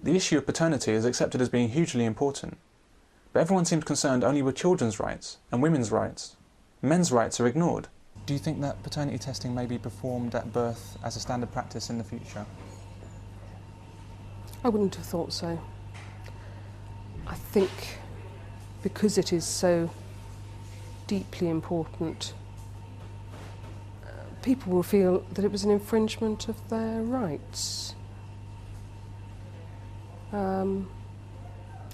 The issue of paternity is accepted as being hugely important, but everyone seems concerned only with children's rights and women's rights. Men's rights are ignored. Do you think that paternity testing may be performed at birth as a standard practice in the future? I wouldn't have thought so. I think because it is so deeply important, people will feel that it was an infringement of their rights.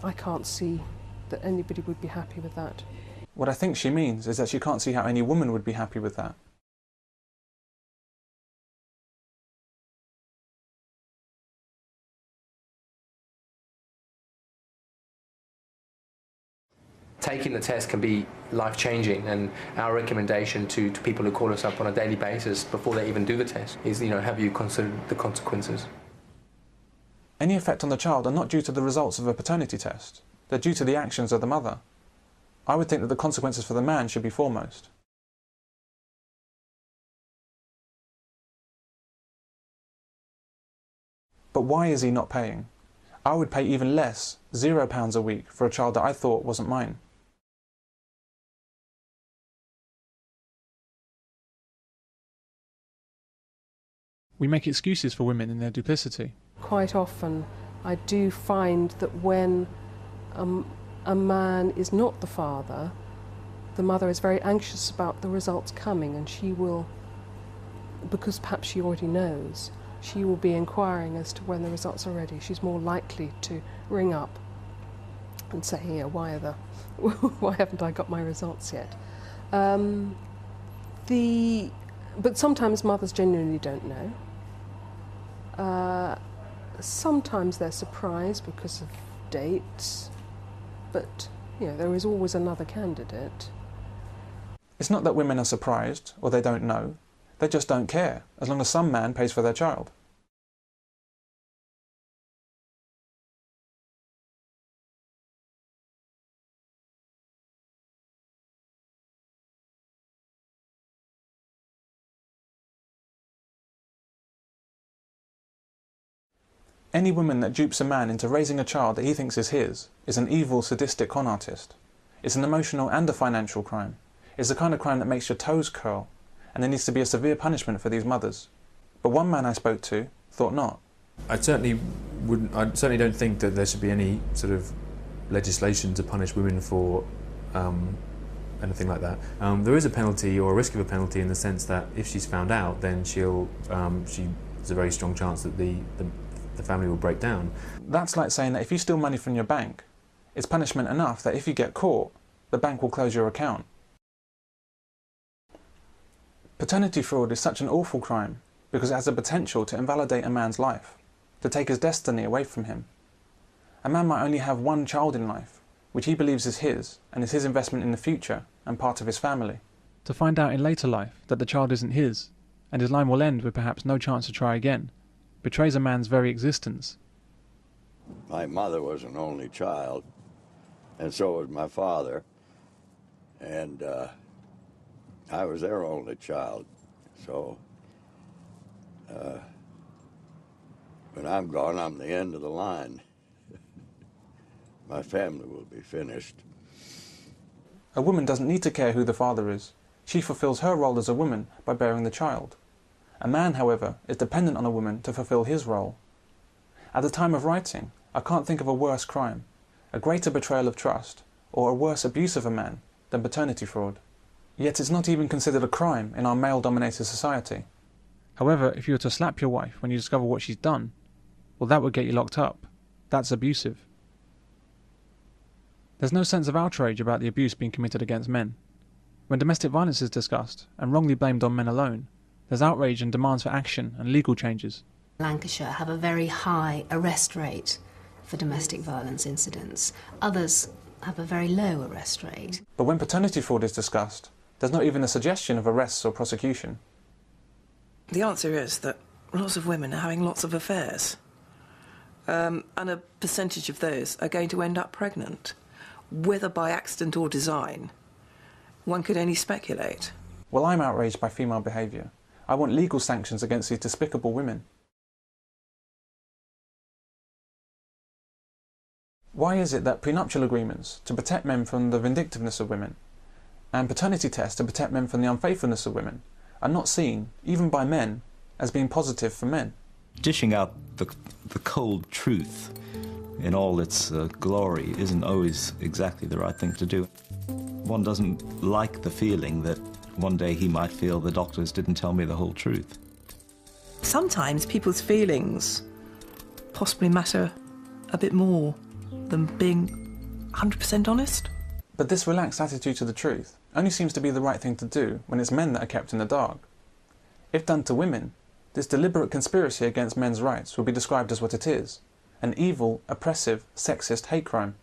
I can't see that anybody would be happy with that. What I think she means is that she can't see how any woman would be happy with that. Taking the test can be life-changing, and our recommendation to people who call us up on a daily basis before they even do the test is, have you considered the consequences? Any effect on the child are not due to the results of a paternity test. They're due to the actions of the mother. I would think that the consequences for the man should be foremost. But why is he not paying? I would pay even less, £0 a week, for a child that I thought wasn't mine. We make excuses for women in their duplicity. Quite often I do find that when a man is not the father, the mother is very anxious about the results coming, and she will, because perhaps she already knows, she will be inquiring as to when the results are ready. She's more likely to ring up and say, "Here, why haven't I got my results yet?" But sometimes mothers genuinely don't know. Sometimes they're surprised because of dates, but there is always another candidate. It's not that women are surprised or they don't know. They just don't care, as long as some man pays for their child. Any woman that dupes a man into raising a child that he thinks is his is an evil, sadistic con artist. It's an emotional and a financial crime. It's the kind of crime that makes your toes curl, and there needs to be a severe punishment for these mothers. But one man I spoke to thought not. I certainly don't think that there should be any sort of legislation to punish women for anything like that. There is a penalty, or a risk of a penalty, in the sense that if she's found out, then there's a very strong chance that the family will break down. That's like saying that if you steal money from your bank, it's punishment enough that if you get caught, the bank will close your account. Paternity fraud is such an awful crime because it has the potential to invalidate a man's life, to take his destiny away from him. A man might only have one child in life, which he believes is his and is his investment in the future and part of his family. To find out in later life that the child isn't his, and his line will end with perhaps no chance to try again, betrays a man's very existence. My mother was an only child, and so was my father, and I was their only child. So when I'm gone, I'm the end of the line. My family will be finished. A woman doesn't need to care who the father is. She fulfills her role as a woman by bearing the child. A man, however, is dependent on a woman to fulfill his role. At the time of writing, I can't think of a worse crime, a greater betrayal of trust, or a worse abuse of a man than paternity fraud. Yet it's not even considered a crime in our male-dominated society. However, if you were to slap your wife when you discover what she's done, well, that would get you locked up. That's abusive. There's no sense of outrage about the abuse being committed against men. When domestic violence is discussed, and wrongly blamed on men alone, there's outrage and demands for action and legal changes. Lancashire have a very high arrest rate for domestic violence incidents. Others have a very low arrest rate. But when paternity fraud is discussed, there's not even a suggestion of arrests or prosecution. The answer is that lots of women are having lots of affairs. And a percentage of those are going to end up pregnant. Whether by accident or design, one could only speculate. Well, I'm outraged by female behaviour. I want legal sanctions against these despicable women. Why is it that prenuptial agreements to protect men from the vindictiveness of women and paternity tests to protect men from the unfaithfulness of women are not seen, even by men, as being positive for men? Dishing out the cold truth in all its glory isn't always exactly the right thing to do. One doesn't like the feeling that one day he might feel the doctors didn't tell me the whole truth. Sometimes people's feelings possibly matter a bit more than being 100% honest. But this relaxed attitude to the truth only seems to be the right thing to do when it's men that are kept in the dark. If done to women, this deliberate conspiracy against men's rights will be described as what it is: an evil, oppressive, sexist hate crime.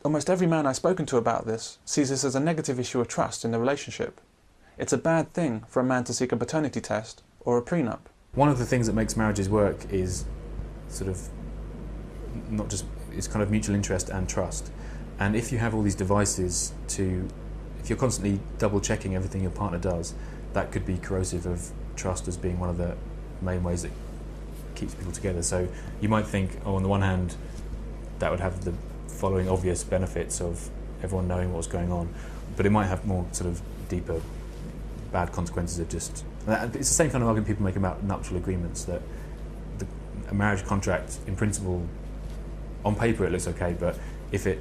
Almost every man I've spoken to about this sees this as a negative issue of trust in the relationship. It's a bad thing for a man to seek a paternity test or a prenup. One of the things that makes marriages work is sort of not just, it's kind of mutual interest and trust. And if you have all these devices if you're constantly double checking everything your partner does, that could be corrosive of trust as being one of the main ways that keeps people together. So you might think, oh, on the one hand, that would have the following obvious benefits of everyone knowing what's going on, but it might have more sort of deeper bad consequences of just... It's the same kind of argument people make about nuptial agreements, that a marriage contract, in principle, on paper it looks okay, but if it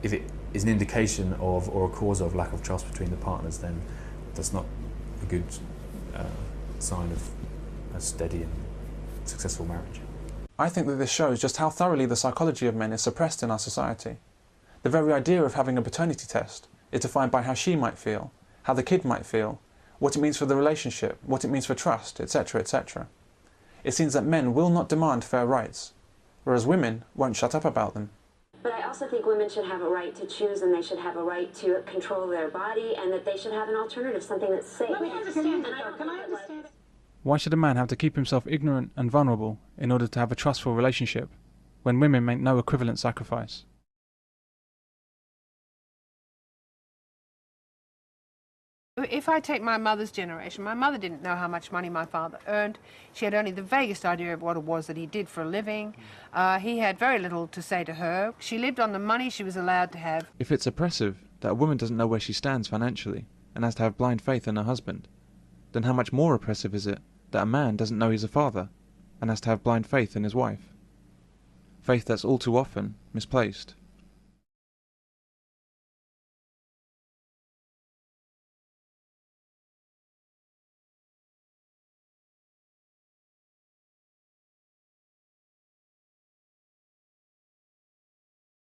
is an indication of or a cause of lack of trust between the partners, then that's not a good sign of a steady and successful marriage. I think that this shows just how thoroughly the psychology of men is suppressed in our society. The very idea of having a paternity test is defined by how she might feel, how the kid might feel, what it means for the relationship, what it means for trust, etc., etc. It seems that men will not demand fair rights, whereas women won't shut up about them. But I also think women should have a right to choose, and they should have a right to control their body, and that they should have an alternative, something that's safe. Let me understand it, though. Can I understand it? Why should a man have to keep himself ignorant and vulnerable in order to have a trustful relationship, when women make no equivalent sacrifice? If I take my mother's generation, my mother didn't know how much money my father earned. She had only the vaguest idea of what it was that he did for a living. He had very little to say to her. She lived on the money she was allowed to have. If it's oppressive that a woman doesn't know where she stands financially and has to have blind faith in her husband, then how much more oppressive is it that a man doesn't know he's a father and has to have blind faith in his wife? Faith that's all too often misplaced.